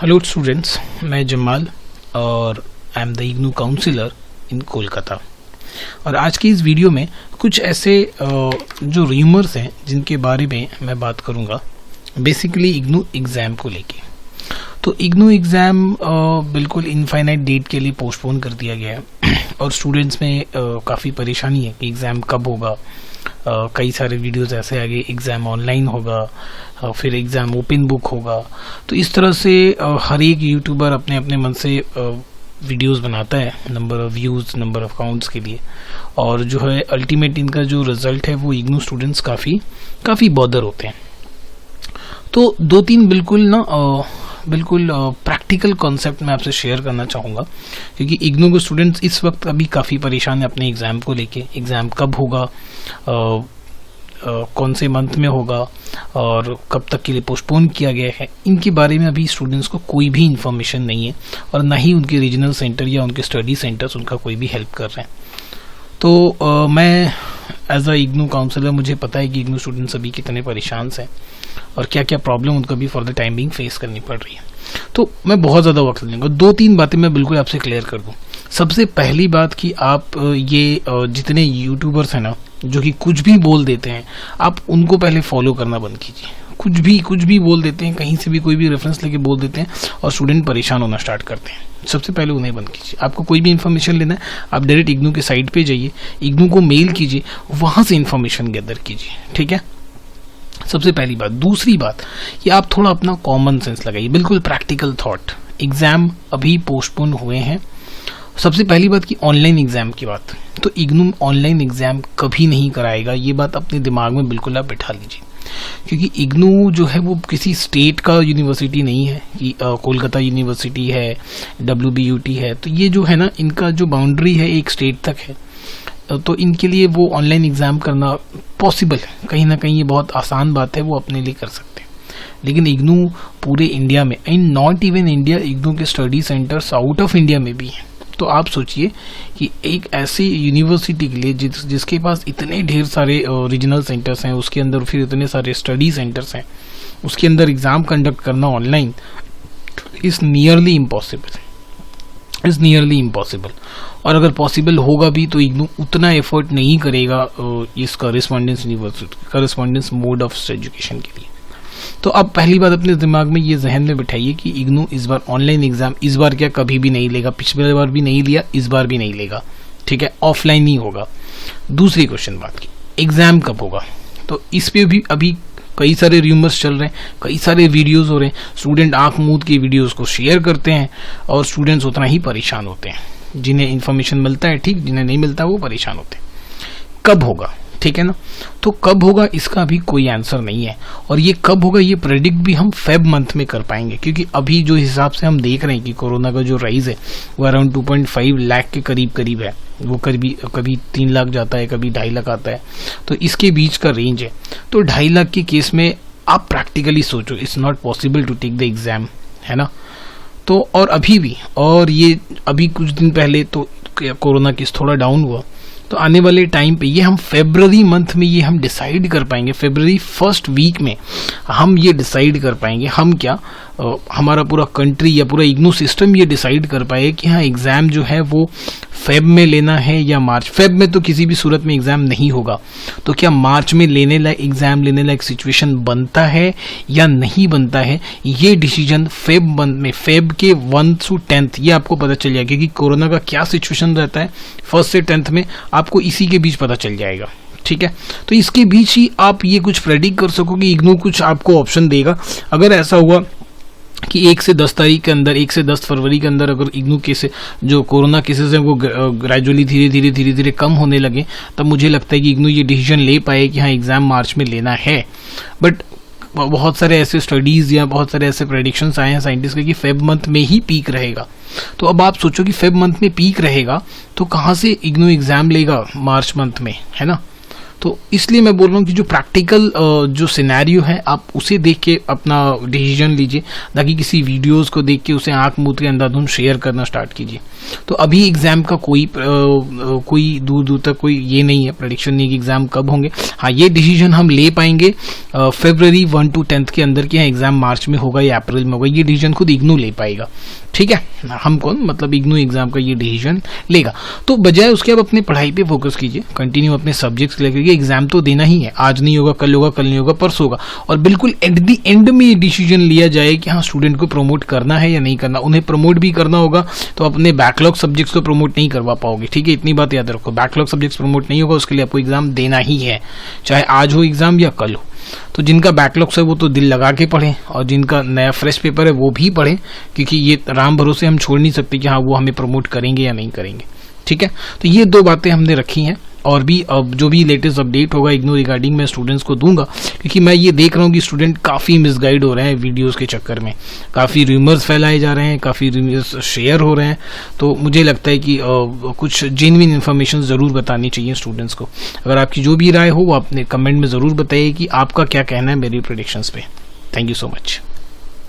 Hello students, मैं जमाल और I am the IGNOU counsellor in Kolkata. और आज की इस वीडियो में कुछ ऐसे जो र्यूमर्स हैं जिनके बारे में मैं बात करूंगा, बेसिकली इग्नू एग्ज़ाम को लेके। तो इग्नू एग्ज़ाम बिल्कुल इनफाइनाइट डेट के लिए पोस्टपोन कर दिया गया है और स्टूडेंट्स में काफ़ी परेशानी है कि एग्ज़ाम कब होगा। कई सारे वीडियोस ऐसे आ गए, एग्ज़ाम ऑनलाइन होगा, फिर एग्ज़ाम ओपन बुक होगा। तो इस तरह से हर एक यूट्यूबर अपने अपने मन से वीडियोस बनाता है, number of views, number of counts के लिए। और जो है अल्टीमेट इनका जो रिज़ल्ट है वो इग्नू स्टूडेंट्स काफ़ी बॉदर होते हैं। तो दो तीन बिल्कुल प्रैक्टिकल कॉन्सेप्ट मैं आपसे शेयर करना चाहूँगा, क्योंकि इग्नू के स्टूडेंट्स इस वक्त अभी काफ़ी परेशान है अपने एग्ज़ाम को लेके। एग्ज़ाम कब होगा, कौन से मंथ में होगा और कब तक के लिए पोस्टपोन किया गया है, इनके बारे में अभी स्टूडेंट्स को कोई भी इन्फॉर्मेशन नहीं है और ना ही उनके रीजनल सेंटर या उनके स्टडी सेंटर्स उनका कोई भी हेल्प कर रहे हैं। तो मैं एज अ इग्नू काउंसलर, मुझे पता है कि इग्नू स्टूडेंट्स अभी कितने परेशान हैं और क्या क्या प्रॉब्लम उनको भी for the time being face करनी पड़ रही है। तो मैं बहुत ज़्यादा वक्त लूँगा, दो तीन बातें मैं बिल्कुल आपसे क्लियर कर दूँ। सबसे पहली बात कि आप ये जितने यूट्यूबर्स हैं ना जो कि कुछ भी बोल देते हैं, आप उनको पहले फॉलो करना बंद कीजिए। कुछ भी बोल देते हैं, कहीं से भी कोई भी रेफरेंस लेके बोल देते हैं और स्टूडेंट परेशान होना स्टार्ट करते हैं। सबसे पहले उन्हें बंद कीजिए। आपको कोई भी इन्फॉर्मेशन लेना है, आप डायरेक्ट इग्नू के साइट पे जाइए, इग्नू को मेल कीजिए, वहाँ से इन्फॉर्मेशन गैदर कीजिए, ठीक है। सबसे पहली बात। दूसरी बात कि आप थोड़ा अपना कॉमन सेंस लगाइए, बिल्कुल प्रैक्टिकल थॉट। एग्जाम अभी पोस्टपोन हुए हैं। सबसे पहली बात कि ऑनलाइन एग्जाम की बात, तो इग्नू ऑनलाइन एग्जाम कभी नहीं कराएगा, ये बात अपने दिमाग में बिल्कुल आप बिठा लीजिए। क्योंकि इग्नू जो है वो किसी स्टेट का यूनिवर्सिटी नहीं है कि कोलकाता यूनिवर्सिटी है, WBUT है। तो ये जो है ना, इनका जो बाउंड्री है एक स्टेट तक है, तो इनके लिए वो ऑनलाइन एग्ज़ाम करना पॉसिबल है। कहीं ना कहीं ये बहुत आसान बात है, वो अपने लिए कर सकते हैं। लेकिन इग्नू पूरे इंडिया में, in not even India, IGNOU के study centres out of India में भी हैं। तो आप सोचिए कि एक ऐसी यूनिवर्सिटी के लिए जिसके पास इतने ढेर सारे रीजनल सेंटर्स हैं, उसके अंदर फिर इतने सारे स्टडी सेंटर्स हैं, उसके अंदर एग्ज़ाम कंडक्ट करना ऑनलाइन इज़ नियरली इम्पॉसिबल। और अगर पॉसिबल होगा भी तो इग्नू उतना एफर्ट नहीं करेगा इस करस्पॉन्डेंस मोड ऑफ एजुकेशन के लिए। तो अब पहली बात अपने दिमाग में ये जहन में बिठाइए कि इग्नू इस बार ऑनलाइन एग्जाम, इस बार क्या कभी भी नहीं लेगा, पिछले बार भी नहीं लिया, इस बार भी नहीं लेगा, ठीक है। ऑफलाइन ही होगा। दूसरी क्वेश्चन बात की, एग्जाम कब होगा, तो इस पे भी अभी कई सारे र्यूमर्स चल रहे हैं, कई सारे वीडियोस हो रहे हैं। स्टूडेंट आंख मूंद के वीडियोस को शेयर करते हैं और स्टूडेंट्स उतना ही परेशान होते हैं। जिन्हें इन्फॉर्मेशन मिलता है ठीक, जिन्हें नहीं मिलता वो परेशान होते हैं। कब होगा, ठीक है ना। तो कब होगा इसका अभी कोई आंसर नहीं है, और ये कब होगा ये प्रेडिक्ट भी हम फेब मंथ में कर पाएंगे। क्योंकि अभी जो हिसाब से हम देख रहे हैं कि कोरोना का जो राइज है वो अराउंड 2.5 लाख के करीब है। वो कभी 3 लाख जाता है, कभी 2.5 लाख आता है, तो इसके बीच का रेंज है। तो 2.5 लाख के केस में आप प्रैक्टिकली सोचो, it's not possible to take the exam, है ना। तो और ये अभी कुछ दिन पहले तो कोरोना केस थोड़ा डाउन हुआ। तो आने वाले टाइम पे ये हम फरवरी मंथ में ये हम डिसाइड कर पाएंगे, फरवरी फर्स्ट वीक में हम ये डिसाइड कर पाएंगे, हम क्या हमारा पूरा कंट्री या पूरा इग्नू सिस्टम ये डिसाइड कर पाए कि हाँ एग्ज़ाम जो है वो फेब में लेना है या मार्च। फेब में तो किसी भी सूरत में एग्ज़ाम नहीं होगा, तो क्या मार्च में एग्ज़ाम लेने लायक सिचुएशन बनता है या नहीं बनता है, ये डिसीजन फेब मंथ में, फेब के 1 से 10 ये आपको पता चल जाएगा। क्योंकि कोरोना का क्या सिचुएशन रहता है 1 से 10 में, आपको इसी के बीच पता चल जाएगा, ठीक है। तो इसके बीच ही आप ये कुछ प्रेडिक्ट कर सको कि इग्नू कुछ आपको ऑप्शन देगा। अगर ऐसा हुआ कि 1 से 10 तारीख के अंदर, 1 से 10 फरवरी के अंदर अगर इग्नू केस जो कोरोना केसेस हैं वो ग्रेजुअली धीरे धीरे कम होने लगे, तब मुझे लगता है कि इग्नू ये डिसीजन ले पाए कि हाँ एग्ज़ाम मार्च में लेना है। बट बहुत सारे ऐसे स्टडीज़ या बहुत सारे ऐसे प्रेडिक्शंस आए हैं साइंटिस्ट के कि फेब मंथ में ही पीक रहेगा। तो अब आप सोचो कि फेब मंथ में पीक रहेगा तो कहाँ से इग्नू एग्ज़ाम लेगा मार्च मंथ में, है ना। तो इसलिए मैं बोल रहा हूँ कि जो प्रैक्टिकल जो सिनेरियो है आप उसे देख के अपना डिसीजन लीजिए, ताकि किसी वीडियोस को देख के उसे आंख मूंद के अंधाधुंध शेयर करना स्टार्ट कीजिए। तो अभी एग्जाम का कोई दूर तक कोई ये नहीं है, प्रेडिक्शन नहीं कि एग्जाम कब होंगे। हाँ, ये डिसीजन हम ले पाएंगे फरवरी 1 to 10 के अंदर के हैं, एग्जाम मार्च में होगा या अप्रैल में होगा, ये डिसीजन खुद इग्नू ले पाएगा। ठीक है, हम कौन, मतलब इग्नू एग्जाम का ये डिसीजन लेगा। तो बजाय उसके आप अपनी पढ़ाई पे फोकस कीजिए, कंटिन्यू अपने सब्जेक्ट्स लेकर के, एग्जाम तो देना ही है, आज नहीं होगा कल होगा, कल नहीं होगा परसों होगा, और बिल्कुल एट द एंड में ये डिसीजन लिया जाए कि हाँ स्टूडेंट को प्रमोट करना है या नहीं करना। उन्हें प्रमोट भी करना होगा तो अपने बैकलॉग सब्जेक्ट्स को प्रमोट नहीं करवा पाओगे। ठीक है, इतनी बात याद रखो, बैकलॉग सब्जेक्ट्स प्रमोट नहीं होगा, उसके लिए आपको एग्जाम देना ही है, चाहे आज हो एग्जाम या कल हो। तो जिनका बैकलॉग्स है वो तो दिल लगा के पढ़ें, और जिनका नया फ्रेश पेपर है वो भी पढ़ें, क्योंकि ये राम भरोसे हम छोड़ नहीं सकते कि हाँ वो हमें प्रमोट करेंगे या नहीं करेंगे। ठीक है, तो ये 2 बातें हमने रखी हैं, और भी अब जो भी लेटेस्ट अपडेट होगा इग्नू रिगार्डिंग मैं स्टूडेंट्स को दूंगा, क्योंकि मैं ये देख रहा हूँ कि स्टूडेंट काफ़ी मिसगाइड हो रहे हैं वीडियोस के चक्कर में, काफ़ी रूमर्स फैलाए जा रहे हैं, काफ़ी रूमर्स शेयर हो रहे हैं। तो मुझे लगता है कि कुछ जेन्युइन इन्फॉर्मेशन ज़रूर बतानी चाहिए स्टूडेंट्स को। अगर आपकी जो भी राय हो वो अपने कमेंट में ज़रूर बताइए कि आपका क्या कहना है मेरी प्रेडिक्शंस पे। Thank you so much.